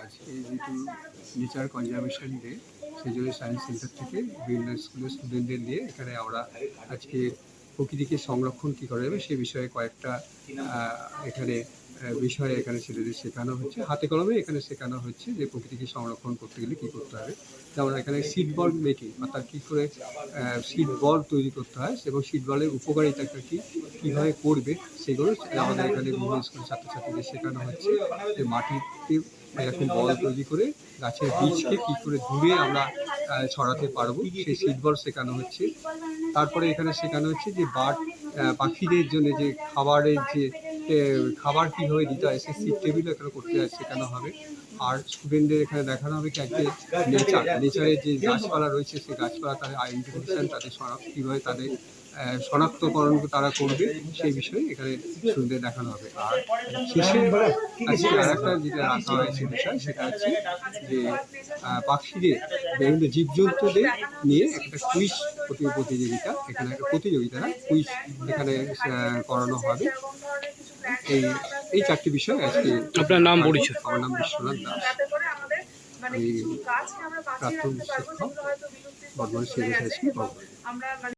আজকে যেহেতু nature conservation day, সেই জন্য সায়েন্স সেন্টার থেকে বিভিন্ন স্কুলের স্টুডেন্টদের নিয়ে এখানে আমরা আজকে প্রকৃতিকে সংরক্ষণ কী করা যাবে সে বিষয়ে কয়েকটা এখানে বিষয়ে এখানে ছেলেদের শেখানো হচ্ছে, হাতে কলমে এখানে শেখানো হচ্ছে যে প্রকৃতিকে সংরক্ষণ করতে গেলে কী করতে হবে। যেমন এখানে সিড বল মেকিং, অর্থাৎ কী করে সিড বল তৈরি করতে হয় এবং সিড বলের উপকারিতাটা কীভাবে করবে সেগুলো আমাদের এখানে বিভিন্ন স্কুলের ছাত্রছাত্রীদের শেখানো হচ্ছে। যে মাটিতে এরকম বল তৈরি করে গাছের বীজকে কী করে দূরে আমরা ছড়াতে পারবো সেই সিড বল শেখানো হচ্ছে। তারপরে এখানে শেখানো হচ্ছে যে পাখিদের জন্য যে খাবারের যে খাবার কীভাবে দিতে হয় সেই সিড টেবিলও এখানে করতে শেখানো হবে। আর স্টুডেন্টদের এখানে দেখানো হবে কি আজকে নেচারের যে গাছপালা রয়েছে সেই গাছপালা তাদের আইডেন্টিফিকেশান, তাদের কীভাবে তাদের শনাক্তকরণ তারা করবে সেই বিষয়ে এখানে স্টুডেন্টদের দেখানো হবে। আর শেষে আজকে আর একটা যেটা রাখা হয়েছে বিষয় সেটা হচ্ছে যে পাখিদের বিভিন্ন জীবজন্তুদের নিয়ে একটা কুইজ প্রতিযোগিতা, এখানে একটা প্রতিযোগিতা না কুইজ এখানে করানো হবে। এই চারটি বিষয় আজকে। আপনার নাম পরিচয়? আমার নাম বিশ্বনাথ দাস, আমি প্রাক্তন শিক্ষক, বর্ধমান সিভিল হাই স্কুল।